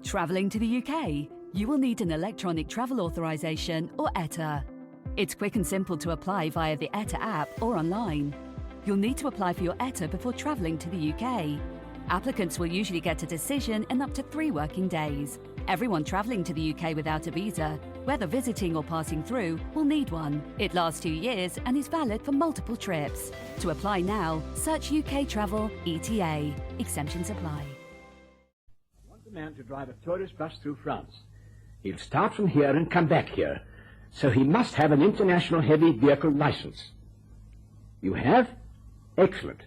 Travelling to the UK, you will need an electronic travel authorization or ETA. It's quick and simple to apply via the ETA app or online. You'll need to apply for your ETA before travelling to the UK. Applicants will usually get a decision in up to 3 working days. Everyone travelling to the UK without a visa, whether visiting or passing through, will need one. It lasts 2 years and is valid for multiple trips. To apply now, search UK Travel ETA. Exemptions apply. I want the man to drive a tourist bus through France. He'll start from here and come back here, so he must have an international heavy vehicle license. You have? Excellent.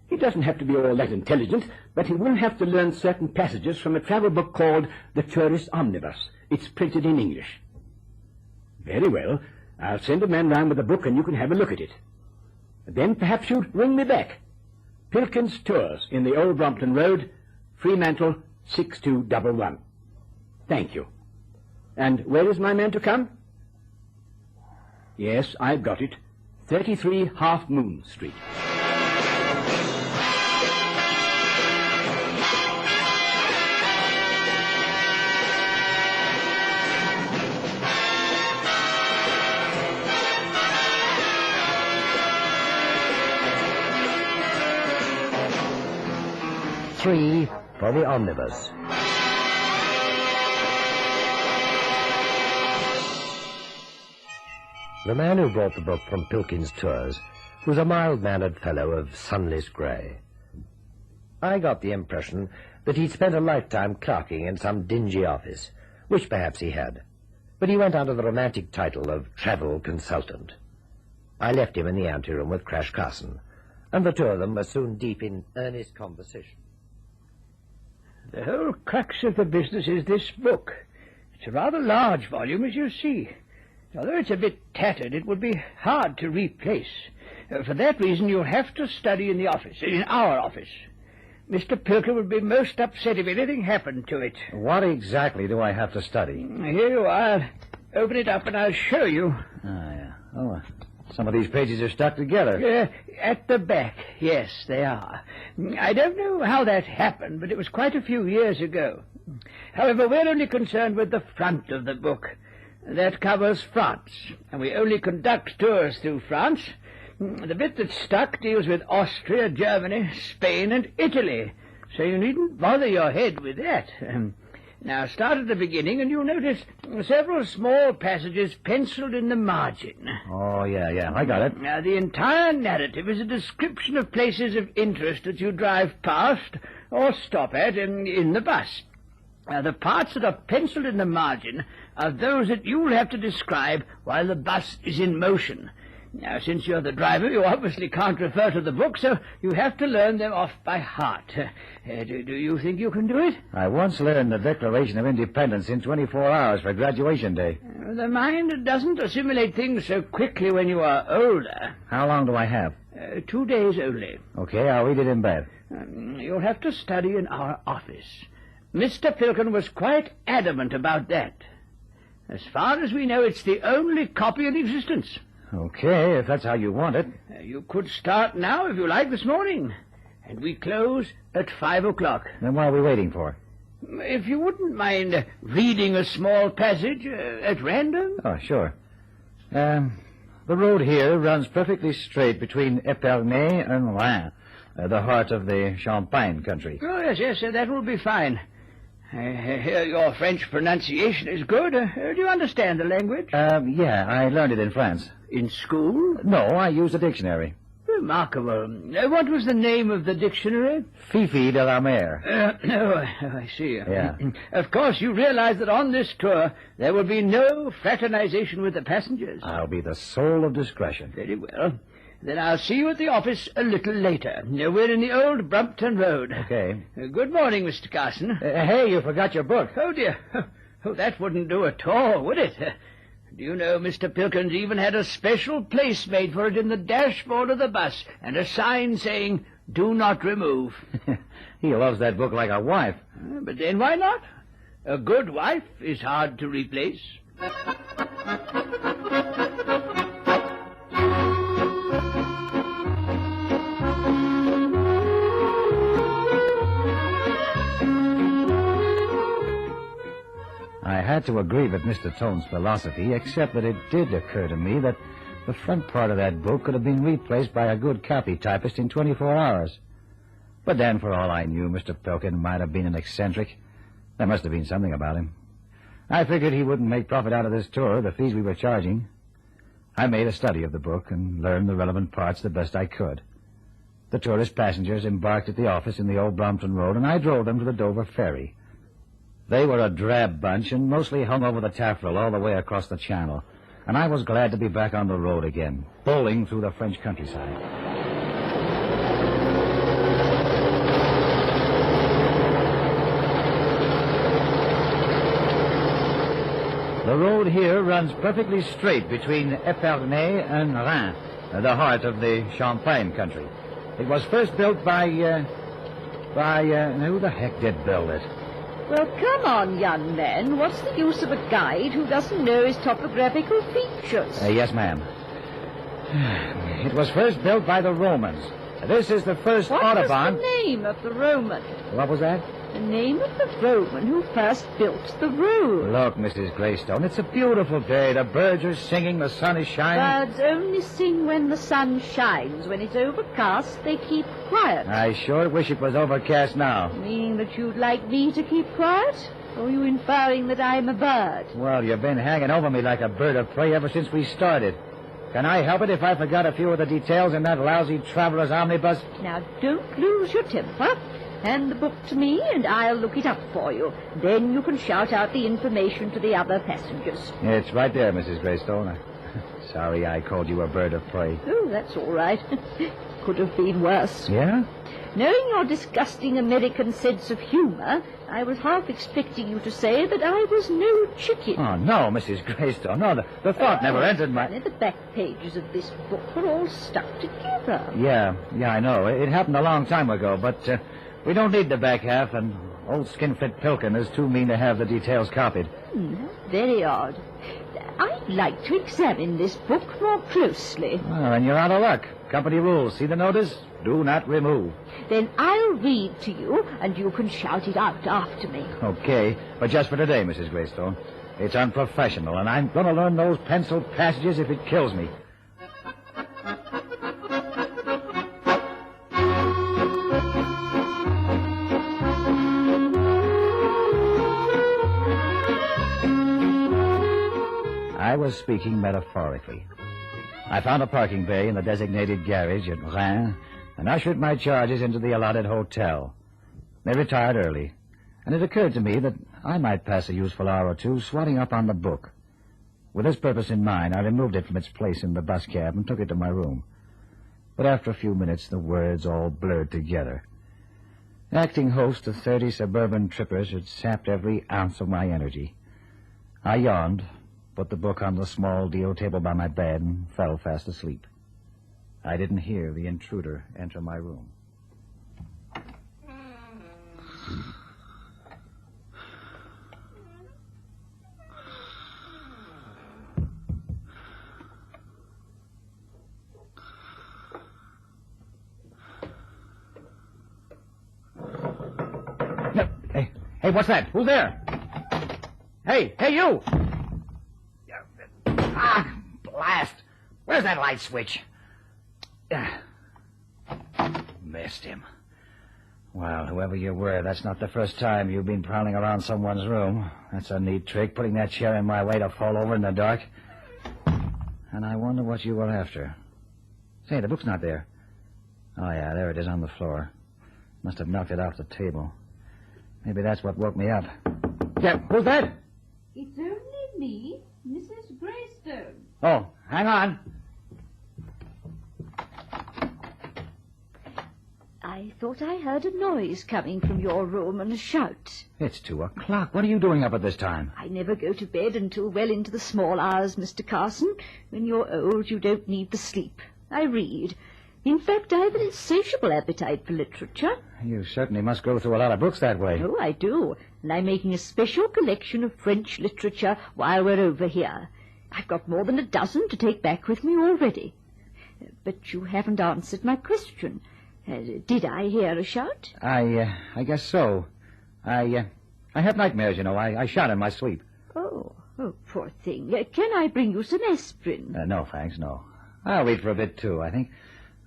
He doesn't have to be all that intelligent, but he will have to learn certain passages from a travel book called The Tourist Omnibus. It's printed in English. Very well. I'll send a man round with a book and you can have a look at it. Then perhaps you'd ring me back. Pilkins Tours in the Old Brompton Road, Fremantle 6211. Thank you. And where is my man to come? Yes, I've got it. 33 Half Moon Street. Three for the Omnibus. The man who brought the book from Pilkins Tours was a mild-mannered fellow of sunless grey. I got the impression that he'd spent a lifetime clerking in some dingy office, which perhaps he had, but he went under the romantic title of travel consultant. I left him in the anteroom with Crash Carson, and the two of them were soon deep in earnest conversation. The whole crux of the business is this book. It's a rather large volume, as you see. Although it's a bit tattered, it would be hard to replace. For that reason, you'll have to study in the office, in our office. Mr. Pilker would be most upset if anything happened to it. What exactly do I have to study? Here you are. Open it up and I'll show you. Ah, yeah. Oh, some of these pages are stuck together. At the back, yes, they are. I don't know how that happened, but it was quite a few years ago. However, we're only concerned with the front of the book. That covers France, and we only conduct tours through France. The bit that's stuck deals with Austria, Germany, Spain, and Italy, so you needn't bother your head with that. Now, start at the beginning, and you'll notice several small passages penciled in the margin. Oh, yeah, I got it. Now, the entire narrative is a description of places of interest that you drive past or stop at in the bus. Now, the parts that are penciled in the margin are those that you'll have to describe while the bus is in motion. Now, since you're the driver, you obviously can't refer to the book, so you have to learn them off by heart. Do you think you can do it? I once learned the Declaration of Independence in 24 hours for graduation day. The mind doesn't assimilate things so quickly when you are older. How long do I have? 2 days only. Okay, I'll read it in bed. You'll have to study in our office. Mr. Pilkin was quite adamant about that. As far as we know, it's the only copy in existence. Okay, if that's how you want it. You could start now, if you like, this morning. And we close at 5 o'clock. Then what are we waiting for? If you wouldn't mind reading a small passage at random. Oh, sure. The road here runs perfectly straight between Epernay and Rouen, the heart of the Champagne country. Oh, yes, that will be fine. I hear your French pronunciation is good. Do you understand the language? Yeah, I learned it in France. In school? No, I used a dictionary. Remarkable. What was the name of the dictionary? Fifi de la Mer. I see. Yeah. Of course, you realize that on this tour there will be no fraternization with the passengers. I'll be the soul of discretion. Very well. Then I'll see you at the office a little later. We're in the Old Brompton Road. Okay. Good morning, Mr. Carson. Hey, you forgot your book. Oh, dear. Oh, that wouldn't do at all, would it? Do you know Mr. Pilkins even had a special place made for it in the dashboard of the bus and a sign saying, "Do not remove." He loves that book like a wife. But then why not? A good wife is hard to replace. I had to agree with Mr. Tone's philosophy, except that it did occur to me that the front part of that book could have been replaced by a good copy typist in 24 hours. But then, for all I knew, Mr. Pilkin might have been an eccentric. There must have been something about him. I figured he wouldn't make profit out of this tour, the fees we were charging. I made a study of the book and learned the relevant parts the best I could. The tourist passengers embarked at the office in the old Brompton Road, and I drove them to the Dover ferry. They were a drab bunch and mostly hung over the taffrail all the way across the channel, and I was glad to be back on the road again, bowling through the French countryside. The road here runs perfectly straight between Epernay and Reims, the heart of the Champagne country. It was first built by who the heck did build it? Well, come on, young man. What's the use of a guide who doesn't know his topographical features? Yes, ma'am. It was first built by the Romans. This is the first Audubon... What was the name of the Roman? What was that? The name of the Roman who first built the road. Look, Mrs. Greystone, it's a beautiful day. The birds are singing, the sun is shining. Birds only sing when the sun shines. When it's overcast, they keep quiet. I sure wish it was overcast now. Meaning that you'd like me to keep quiet? Or are you inferring that I'm a bird? Well, you've been hanging over me like a bird of prey ever since we started. Can I help it if I forgot a few of the details in that lousy traveler's omnibus? Now, don't lose your temper. Hand the book to me, and I'll look it up for you. Then you can shout out the information to the other passengers. It's right there, Mrs. Greystone. Sorry I called you a bird of prey. Oh, that's all right. Could have been worse. Yeah? Knowing your disgusting American sense of humor, I was half expecting you to say that I was no chicken. Oh, no, Mrs. Greystone. No, the thought never entered my... The back pages of this book are all stuck together. Yeah, I know. It happened a long time ago, but we don't need the back half, and old Skinflint Pilkin is too mean to have the details copied. Very odd. I'd like to examine this book more closely. Well, then you're out of luck. Company rules. See the notice? Do not remove. Then I'll read to you, and you can shout it out after me. Okay, but just for today, Mrs. Greystone. It's unprofessional, and I'm going to learn those penciled passages if it kills me. I was speaking metaphorically. I found a parking bay in the designated garage at Reims and ushered my charges into the allotted hotel. They retired early, and it occurred to me that I might pass a useful hour or two swatting up on the book. With this purpose in mind, I removed it from its place in the bus cab and took it to my room. But after a few minutes, the words all blurred together. Acting host to 30 suburban trippers had sapped every ounce of my energy. I yawned, put the book on the small deal table by my bed, and fell fast asleep. I didn't hear the intruder enter my room. Hey, what's that? Who's there? Hey, you! Blast! Where's that light switch? Missed him. Well, whoever you were, that's not the first time you've been prowling around someone's room. That's a neat trick, putting that chair in my way to fall over in the dark. And I wonder what you were after. Say, the book's not there. Oh, yeah, there it is on the floor. Must have knocked it off the table. Maybe that's what woke me up. Yeah, who's that? It's only me, Mrs. Greystone. Oh, hang on. I thought I heard a noise coming from your room and a shout. It's 2:00. What are you doing up at this time? I never go to bed until well into the small hours, Mr. Carson. When you're old, you don't need the sleep. I read. In fact, I have an insatiable appetite for literature. You certainly must go through a lot of books that way. Oh, I do. And I'm making a special collection of French literature while we're over here. I've got more than a dozen to take back with me already. But you haven't answered my question. Did I hear a shout? I guess so. I have nightmares, you know. I shout in my sleep. Oh, poor thing. Can I bring you some aspirin? No, thanks, no. I'll read for a bit, too, I think.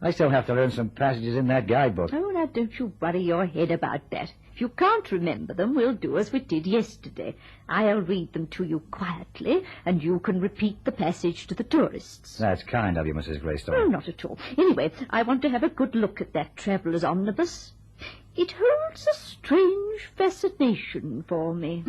I still have to learn some passages in that guidebook. Oh, now don't you worry your head about that. If you can't remember them, we'll do as we did yesterday. I'll read them to you quietly, and you can repeat the passage to the tourists. That's kind of you, Mrs. Greystone. Oh, not at all. Anyway, I want to have a good look at that traveller's omnibus. It holds a strange fascination for me.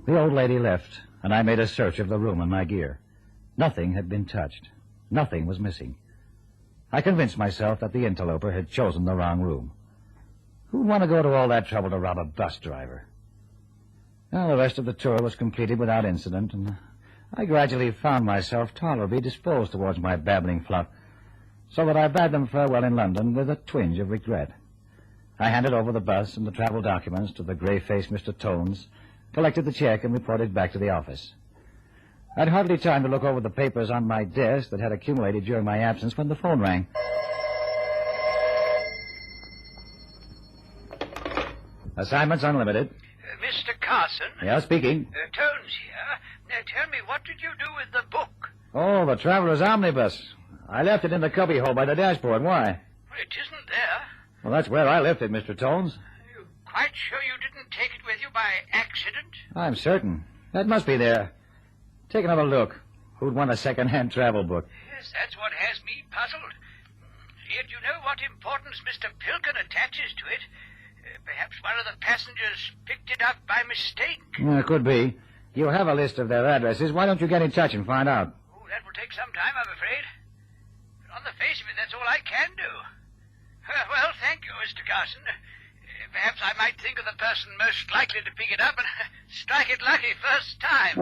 The old lady left, and I made a search of the room and my gear. Nothing had been touched. Nothing was missing. I convinced myself that the interloper had chosen the wrong room. Who'd want to go to all that trouble to rob a bus driver? Well, the rest of the tour was completed without incident, and I gradually found myself tolerably disposed towards my babbling flock, so that I bade them farewell in London with a twinge of regret. I handed over the bus and the travel documents to the grey-faced Mr. Tones, collected the check, and reported back to the office. I'd hardly time to look over the papers on my desk that had accumulated during my absence when the phone rang. Assignments unlimited. Mr. Carson? Yeah, speaking. Tones here. Now, tell me, what did you do with the book? Oh, the Traveler's Omnibus. I left it in the cubbyhole by the dashboard. Why? Well, it isn't there. Well, that's where I left it, Mr. Tones. Are you quite sure you didn't take it with you by accident? I'm certain. That must be there. Take another look. Who'd want a second-hand travel book? Yes, that's what has me puzzled. Yet you know what importance Mr. Pilkin attaches to it. Perhaps one of the passengers picked it up by mistake. Could be. You have a list of their addresses. Why don't you get in touch and find out? Oh, that will take some time, I'm afraid. But on the face of it, that's all I can do. Well, thank you, Mr. Carson. Perhaps I might think of the person most likely to pick it up and strike it lucky first time.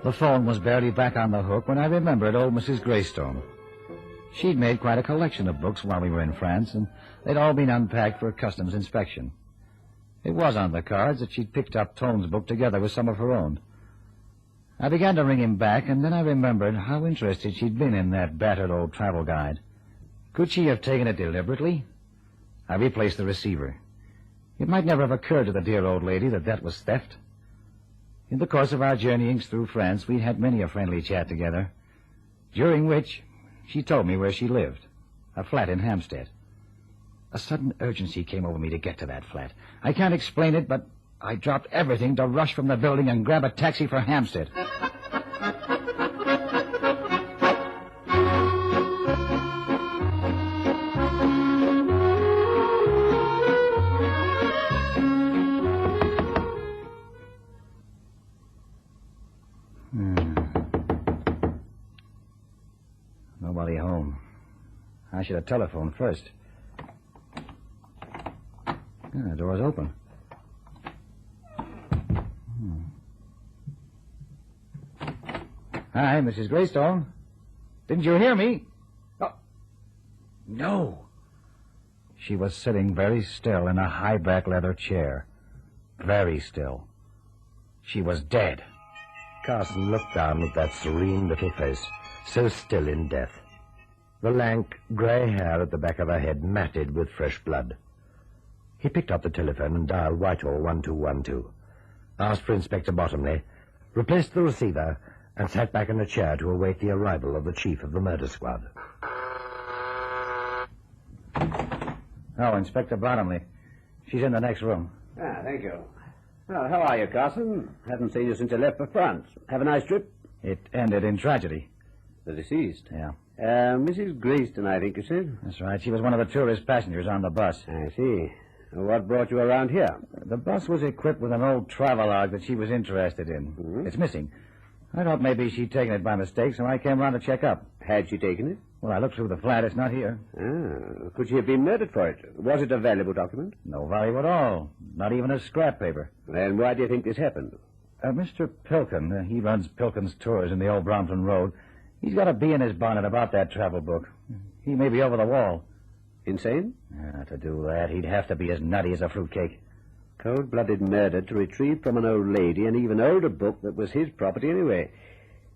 The phone was barely back on the hook when I remembered old Mrs. Greystone. She'd made quite a collection of books while we were in France, and they'd all been unpacked for customs inspection. It was on the cards that she'd picked up Tone's book together with some of her own. I began to ring him back, and then I remembered how interested she'd been in that battered old travel guide. Could she have taken it deliberately? I replaced the receiver. It might never have occurred to the dear old lady that that was theft. In the course of our journeyings through France, we had many a friendly chat together, during which she told me where she lived, a flat in Hampstead. A sudden urgency came over me to get to that flat. I can't explain it, but I dropped everything to rush from the building and grab a taxi for Hampstead. Nobody home. I should have telephoned first. The door's open. Hi, Mrs. Greystone. Didn't you hear me? Oh, no. She was sitting very still in a high-back leather chair. Very still. She was dead. Carson looked down at that serene little face, so still in death. The lank, grey hair at the back of her head matted with fresh blood. He picked up the telephone and dialed Whitehall 1212, asked for Inspector Bottomley, replaced the receiver, and sat back in a chair to await the arrival of the chief of the murder squad. Oh, Inspector Bottomley. She's in the next room. Thank you. Well, how are you, Carson? Haven't seen you since you left for France. Have a nice trip? It ended in tragedy. The deceased? Yeah. Mrs. Greystone, I think you said? That's right. She was one of the tourist passengers on the bus. I see. What brought you around here? The bus was equipped with an old travelogue that she was interested in. Mm-hmm. It's missing. I thought maybe she'd taken it by mistake, so I came around to check up. Had she taken it? Well, I looked through the flat. It's not here. Could she have been murdered for it? Was it a valuable document? No value at all. Not even a scrap paper. Then why do you think this happened? Mr. Pilkin, he runs Pilkin's Tours in the old Brompton Road. He's got a bee in his bonnet about that travel book. He may be over the wall. Insane? To do that, he'd have to be as nutty as a fruitcake. Cold-blooded murder to retrieve from an old lady an even older book that was his property anyway.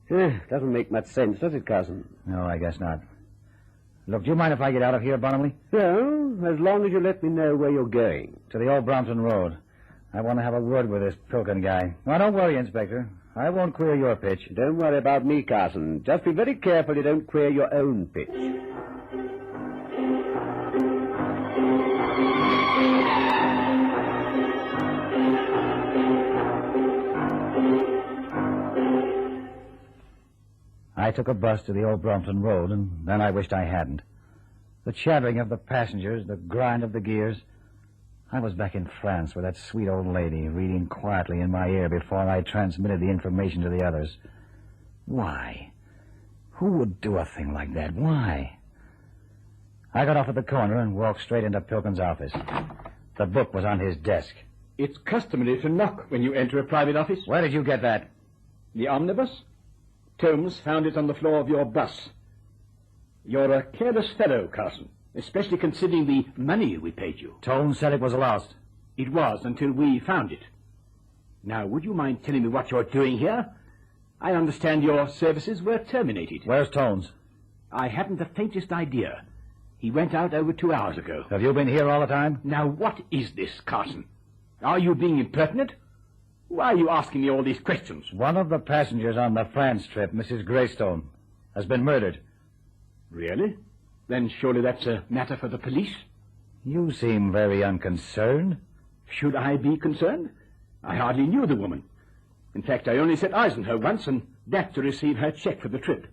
Doesn't make much sense, does it, Carson? No, I guess not. Look, do you mind if I get out of here, Bonham? Well, as long as you let me know where you're going. To the old Brompton Road. I want to have a word with this Pilkin guy. Now, don't worry, Inspector. I won't queer your pitch. Don't worry about me, Carson. Just be very careful you don't queer your own pitch. I took a bus to the old Brompton Road, and then I wished I hadn't. The chattering of the passengers, the grind of the gears. I was back in France with that sweet old lady reading quietly in my ear before I transmitted the information to the others. Why? Who would do a thing like that? Why? I got off at the corner and walked straight into Pilkin's office. The book was on his desk. It's customary to knock when you enter a private office. Where did you get that? The omnibus? Tomes found it on the floor of your bus. You're a careless fellow, Carson, especially considering the money we paid you. Tomes said it was lost. It was until we found it. Now, would you mind telling me what you're doing here? I understand your services were terminated. Where's Tomes? I haven't the faintest idea. He went out over 2 hours ago. Have you been here all the time? Now, what is this, Carson? Are you being impertinent? Why are you asking me all these questions? One of the passengers on the France trip, Mrs. Greystone, has been murdered. Really? Then surely that's a matter for the police? You seem very unconcerned. Should I be concerned? I hardly knew the woman. In fact, I only set eyes on her once, and that to receive her check for the trip.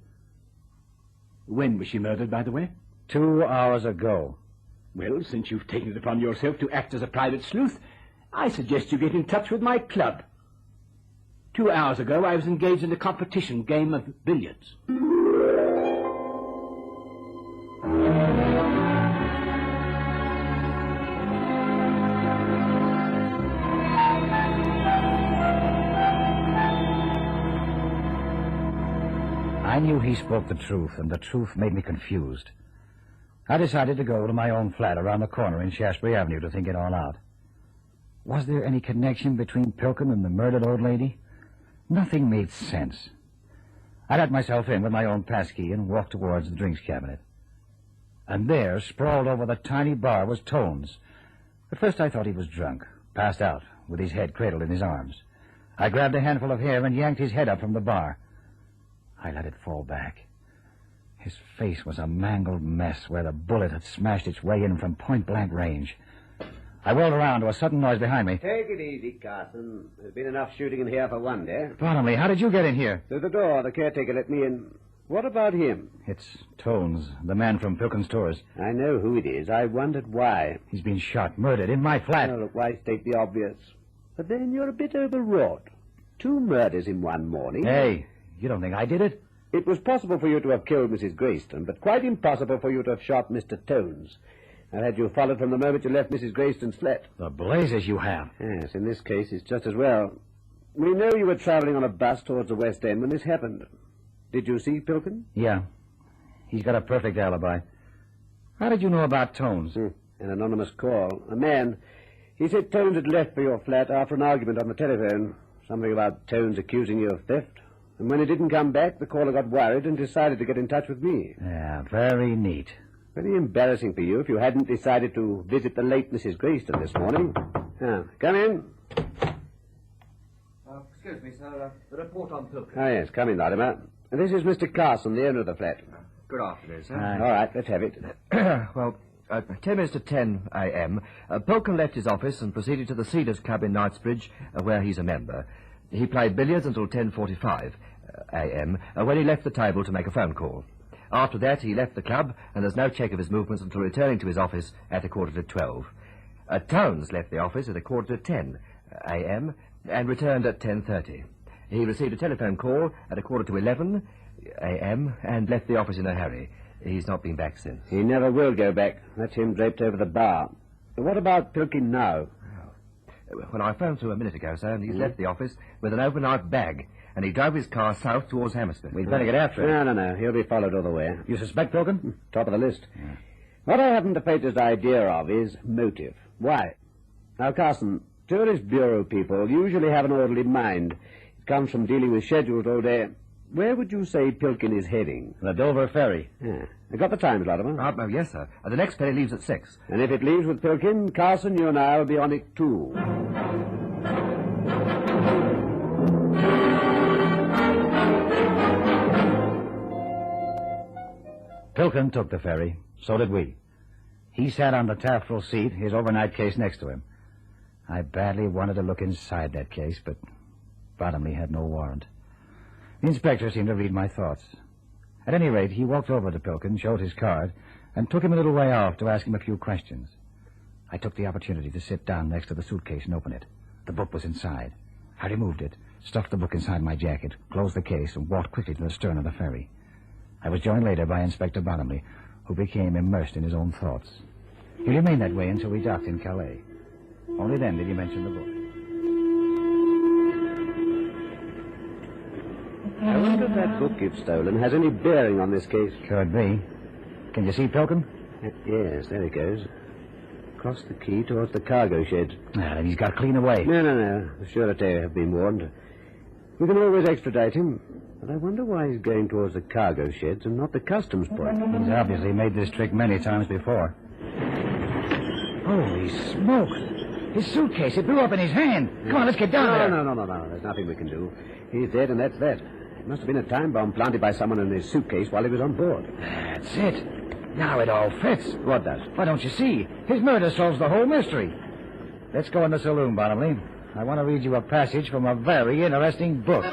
When was she murdered, by the way? 2 hours ago. Well, since you've taken it upon yourself to act as a private sleuth, I suggest you get in touch with my club. 2 hours ago, I was engaged in a competition game of billiards. I knew he spoke the truth, and the truth made me confused. I decided to go to my own flat around the corner in Shaftesbury Avenue to think it all out. Was there any connection between Pilkin and the murdered old lady? Nothing made sense. I let myself in with my own passkey and walked towards the drinks cabinet. And there, sprawled over the tiny bar, was Tones. At first I thought he was drunk, passed out, with his head cradled in his arms. I grabbed a handful of hair and yanked his head up from the bar. I let it fall back. His face was a mangled mess where the bullet had smashed its way in from point-blank range. I whirled around to a sudden noise behind me. Take it easy, Carson. There's been enough shooting in here for one day. Bottomley, how did you get in here? Through the door. The caretaker let me in. What about him? It's Tones, the man from Pilkin's Tours. I know who it is. I wondered why. He's been shot, murdered, in my flat. Oh, look, why state the obvious? But then you're a bit overwrought. 2 murders in one morning. Hey, you don't think I did it? It was possible for you to have killed Mrs. Greystone, but quite impossible for you to have shot Mr. Tones. I had you followed from the moment you left Mrs. Greystone's flat. The blazes you have. Yes, in this case, it's just as well. We know you were traveling on a bus towards the West End when this happened. Did you see Pilkin? Yeah. He's got a perfect alibi. How did you know about Tones? An anonymous call. A man. He said Tones had left for your flat after an argument on the telephone. Something about Tones accusing you of theft. And when he didn't come back, the caller got worried and decided to get in touch with me. Yeah, very neat. Very embarrassing for you if you hadn't decided to visit the late Mrs. Greystone this morning. Come in. Excuse me, sir. The report on Pilkin. Ah, yes, come in, Latimer. This is Mr. Carson, the owner of the flat. Good afternoon, sir. All right, let's have it. Well, 10 minutes to 10 a.m., Pilkin left his office and proceeded to the Cedars Club in Knightsbridge, where he's a member. He played billiards until 10:45 a.m., when he left the table to make a phone call. After that, he left the club, and there's no check of his movements until returning to his office at 11:45. Tones left the office at 10:15 a.m. and returned at 10:30. He received a telephone call at 11:45 a.m. and left the office in a hurry. He's not been back since. He never will go back. That's him draped over the bar. What about Pilkin now? When I phoned through a minute ago, sir, and he's left the office with an overnight bag. and he drove his car south towards Hammersmith. We'd better get after him. No. He'll be followed all the way. You suspect Pilkin? Top of the list. Yeah. What I haven't the faintest idea of is motive. Why? Now, Carson, tourist bureau people usually have an orderly mind. It comes from dealing with schedules all day. Where would you say Pilkin is heading? The Dover ferry. Yeah. I got the times, Latimer. Oh, yes, sir. The next ferry leaves at 6. And if it leaves with Pilkin, Carson, you and I will be on it too. Pilkin took the ferry. So did we. He sat on the taffrail seat, his overnight case next to him. I badly wanted to look inside that case, but Bottomley had no warrant. The inspector seemed to read my thoughts. At any rate, he walked over to Pilkin, showed his card, and took him a little way off to ask him a few questions. I took the opportunity to sit down next to the suitcase and open it. The book was inside. I removed it, stuffed the book inside my jacket, closed the case, and walked quickly to the stern of the ferry. I was joined later by Inspector Bottomley, who became immersed in his own thoughts. He remained that way until we docked in Calais. Only then did he mention the book. I wonder if that book you've stolen has any bearing on this case. Could be. Can you see Pilkin? Yes, there he goes. Across the quay towards the cargo shed. Then he's got clean away. No. The surety have been warned. We can always extradite him. But I wonder why he's going towards the cargo sheds and not the customs point. He's obviously made this trick many times before. Holy smoke! His suitcase, it blew up in his hand. Come on, let's get down there. No. There's nothing we can do. He's dead, and that's that. It must have been a time bomb planted by someone in his suitcase while he was on board. That's it. Now it all fits. What does? Why don't you see? His murder solves the whole mystery. Let's go in the saloon, Bottomley. I want to read you a passage from a very interesting book.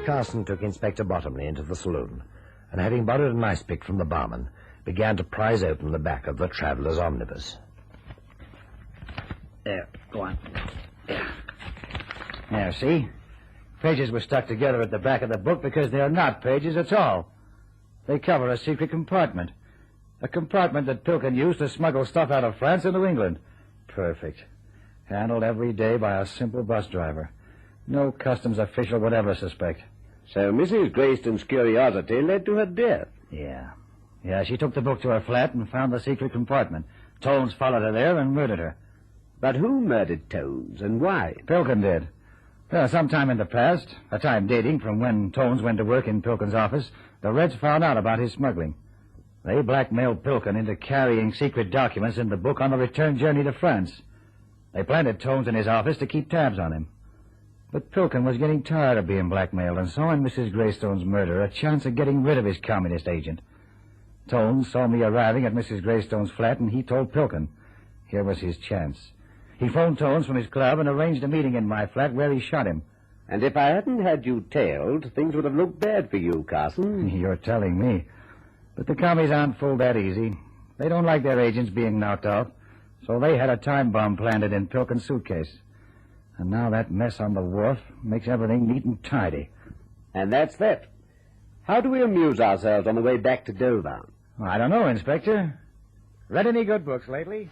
Carson took Inspector Bottomley into the saloon, and having borrowed an ice pick from the barman, began to prise open the back of the traveller's omnibus. There, go on. There, see? Pages were stuck together at the back of the book because they are not pages at all. They cover a secret compartment. A compartment that Pilkin used to smuggle stuff out of France into England. Perfect. Handled every day by a simple bus driver. No customs official would ever suspect. So Mrs. Greystone's curiosity led to her death. Yeah, she took the book to her flat and found the secret compartment. Tones followed her there and murdered her. But who murdered Tones and why? Pilkin did. Well, sometime in the past, a time dating from when Tones went to work in Pilkin's office, the Reds found out about his smuggling. They blackmailed Pilkin into carrying secret documents in the book on the return journey to France. They planted Tones in his office to keep tabs on him. But Pilkin was getting tired of being blackmailed and saw in Mrs. Greystone's murder a chance of getting rid of his communist agent. Tones saw me arriving at Mrs. Greystone's flat, and he told Pilkin. Here was his chance. He phoned Tones from his club and arranged a meeting in my flat where he shot him. And if I hadn't had you tailed, things would have looked bad for you, Carson. You're telling me. But the commies aren't fooled that easy. They don't like their agents being knocked off, so they had a time bomb planted in Pilkin's suitcase. And now that mess on the wharf makes everything neat and tidy. And that's that. How do we amuse ourselves on the way back to Dover? Well, I don't know, Inspector. Read any good books lately?